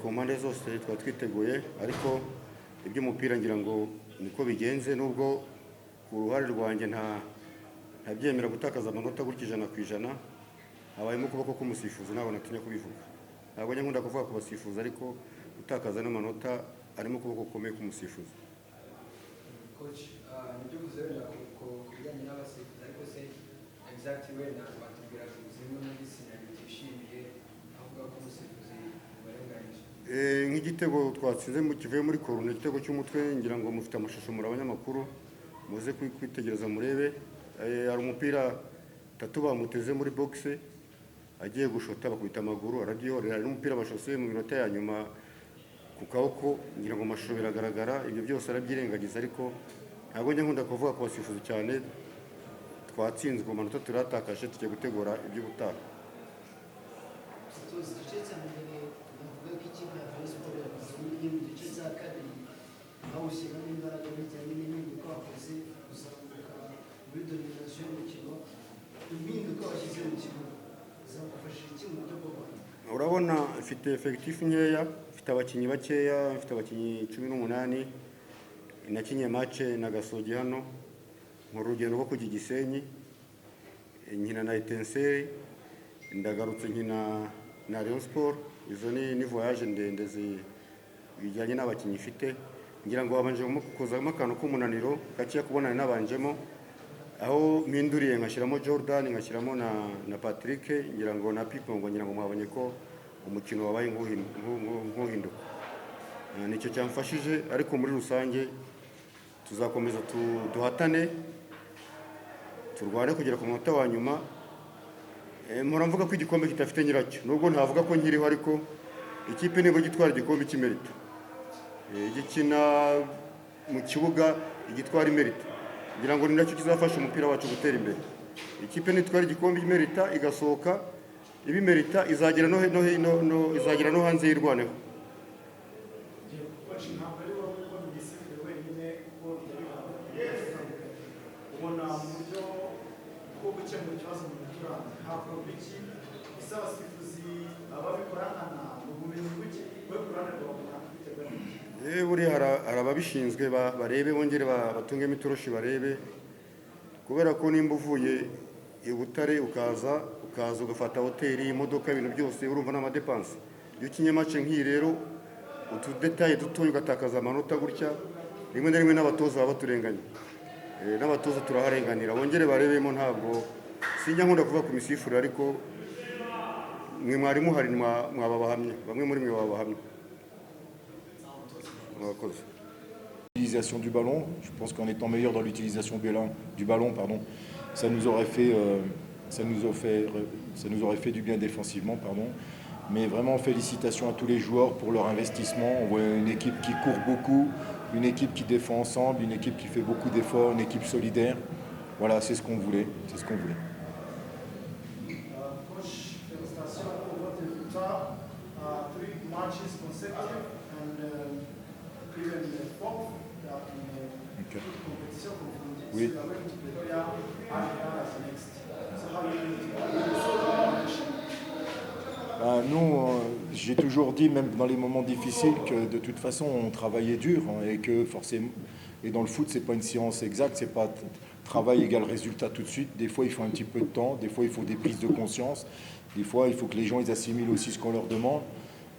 ku mpande zose twari twiteguye ariko iby'umupira ngira ngo niko bigenze nubwo ku ruhare rwanjye ntabyemera gutakaza amanota gutya 100%. Habayemo ukuboko k'umusifuzi ntabwo natinya kubivuga. Ntabwo njya nkunda kuvuga ku basifuzi ariko gutakaza n'amanota arimo ukuboko gukomeye k'umusifuzi. Coach, nibyo muzabera ku bijyanye n'abasifuzi ariko se exactly we batubwira zimwe muri sinari tishimiye avuga ko umusifuzi ubarenganyije. Nk'igitego twatsinze mu kivuye muri korone, igitego cy'umutwe ngira ngo mufite amashusho muri abanyamakuru muze kwitegereza murebe. Hari umupira tatu bamuteze muri boxe agiye gushota bakubita amaguru arabyihorera. Hari n'umupira bashose mu minota ya nyuma ku kaboko ngira ngo amashusho biragaragara. Ibyo byose arabyirengagiza ariko ntabwo njya nkunda kuvuga ku basifuzi cyane. Twatsinzwe amanota turatakaje tugiye gutegura iby'ubutaha. Urabona mfite effectif nkeya, mfite abakinnyi bakeya, mfite abakinnyi 18. Nakinye match na Gasogi hano mu rugendo rwo kujya Gisenyi, nkina na Etincelle, ndagarutse nkina na Rayon Sport. Izo ni voyage ndende bijyanye n'abakinnyi mfite. Ngira ngo babanje kuzamo akantu k'umunaniro gakiya kubonana n'abanjemo, aho mpinduriye nkashyiramo Jordan nkashyiramo na Patrick, ngira ngo na Pipo, ngo ngira ngo mwabonye ko umukino wabaye nk'uhinduka. Nicyo cyamfashije ariko muri rusange tuzakomeza duhatane turwane kugera ku munota wa nyuma. Mpora mvuga ko igikombe kitafite nyiracyo, nubwo ntavuga ko nkiriho ariko ikipe niba gitwara igikombe cy'imerita, igikina mu kibuga igitwara imerita, ngira ngo ni nacyo kizafasha umupira wacu gutera imbere. Ikipe nitwara igikombe imerita igasohoka ibimerita izagera izagera no hanze y'irwaneho. Buriya hari ababishinzwe barebe bongere batungemo itoroshi barebe, kubera ko nimba uvuye i Butare ukaza ugafata hoteli, imodoka, ibintu byose urumva n'amadepanse. Iyo ukinye match nk'iyi rero utudetaye dutoya ugatakaza amanota gutya, rimwe na rimwe n'abatoza baba baturenganya. N'abatoza turaharenganira, bongere barebemo. Ntabwo sinjya nkunda kuvuga ku misifurire ariko mwe mwari muhari mwababahamya, bamwe muri mwe babahamya. L'utilisation du ballon, je pense qu'en étant meilleur dans l'utilisation du ballon, ça nous aurait fait du bien défensivement, Mais vraiment félicitations à tous les joueurs pour leur investissement. On voit une équipe qui court beaucoup, une équipe qui défend ensemble, une équipe qui fait beaucoup d'efforts, une équipe solidaire. Voilà, c'est ce qu'on voulait. Coach, félicitations pour votre victoire. 3 matches consecutive and even fourth in the competition. Oui. So you are going to Pretoria as next. So how are you going to Nous, j'ai toujours dit, même dans les moments difficiles, que de toute façon, on travaillait dur et que forcément, et dans le foot, c'est pas une science exacte, c'est pas travail égale résultat tout de suite. Des fois, il faut un petit peu de temps, des fois, il faut des prises de conscience, des fois, il faut que les gens ils assimilent aussi ce qu'on leur demande.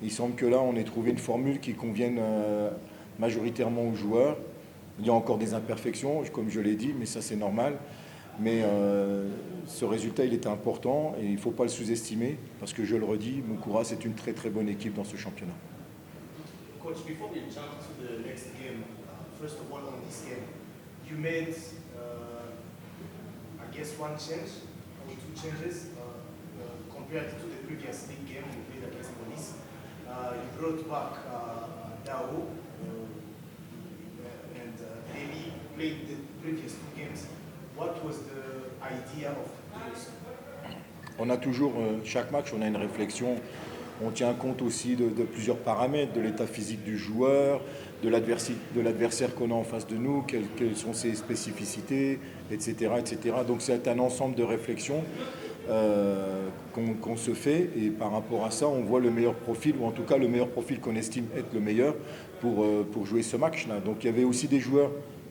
Il semble que là, on ait trouvé une formule qui convienne majoritairement aux joueurs. Il y a encore des imperfections, comme je l'ai dit, mais ça, c'est normal. Mais ce résultat, il était important et il ne faut pas le sous-estimer parce que je le redis, Mukura, c'est une très très bonne équipe dans ce championnat. Coach, before we jump to the next game, first of all on this game, you made, I guess, one change or two changes compared to the previous league game you played against Police. You brought back Dao and Levi played the previous 2 games. What was the idea of this? On a toujours, chaque match, on a une réflexion. On tient compte aussi de plusieurs paramètres, de l'état physique du joueur, de l'adversaire qu'on a en face de nous, quelles sont ses spécificités, etc. Donc c'est un ensemble de réflexions. qu'on se fait, et par rapport à ça, on voit le meilleur profil, ou en tout cas le meilleur profil qu'on estime être le meilleur pour jouer ce match-là. Donc il y avait aussi des joueurs,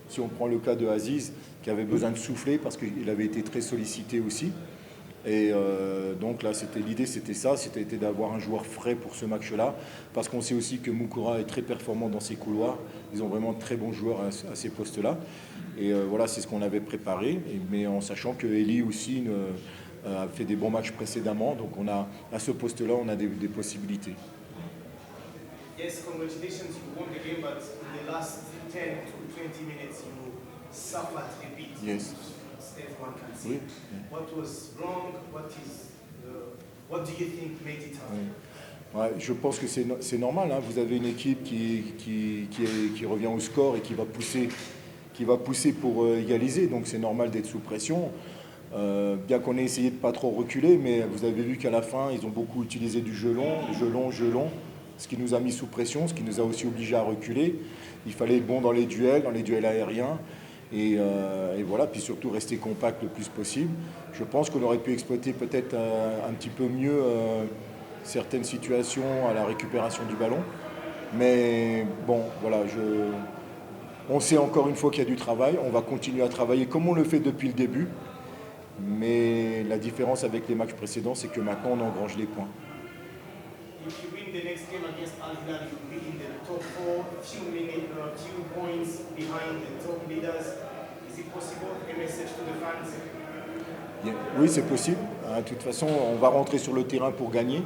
si on prend le cas de Aziz, qui avait besoin de souffler parce qu'il avait été très sollicité aussi. Et donc là, l'idée, c'était ça, c'était d'avoir un joueur frais pour ce match-là, parce qu'on sait aussi que Moukoura est très performant dans ses couloirs. Ils ont vraiment de très bons joueurs à ces postes-là. Et voilà, c'est ce qu'on avait préparé, mais en sachant que Eli aussi a fait des bons matchs précédemment. Donc à ce poste-là, on a des possibilités. Yes, congratulations, you won the game, but in the last 10 to 20 minutes, you suffered a bit. Yes. As everyone can see. Oui. What was wrong? What do you think made it happen? Ouais, je pense que c'est normal. Hein. Vous avez une équipe qui revient au score et qui va pousser pour égaliser. Donc c'est normal d'être sous pression. Bien qu'on ait essayé de ne pas trop reculer, mais vous avez vu qu'à la fin, ils ont beaucoup utilisé du jeu long, ce qui nous a mis sous pression, ce qui nous a aussi obligés à reculer. Il fallait être bon dans les duels aériens. Et voilà, puis surtout rester compact le plus possible. Je pense qu'on aurait pu exploiter peut-être un petit peu mieux certaines situations à la récupération du ballon. Mais bon, voilà, on sait encore une fois qu'il y a du travail. On va continuer à travailler comme on le fait depuis le début. Mais la différence avec les matchs précédents, c'est que maintenant on engrange les points. If you win the next game against Al Hilal, you'll be in the top 4, few points behind the top leaders. Is it possible? A message to the fans? Oui, c'est possible. De toute façon, on va rentrer sur le terrain pour gagner.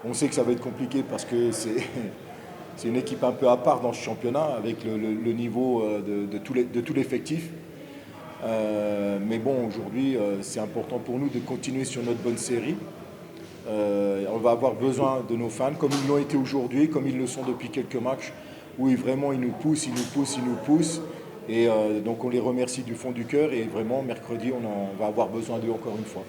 On sait que ça va être compliqué parce que c'est une équipe un peu à part dans ce championnat avec le niveau de tout l'effectif. Mais bon, aujourd'hui, c'est important pour nous de continuer sur notre bonne série. On va avoir besoin de nos fans, comme ils l'ont été aujourd'hui, comme ils le sont depuis quelques matchs, où vraiment ils nous poussent. Et donc on les remercie du fond du cœur. Et vraiment, mercredi, on va avoir besoin d'eux encore une fois.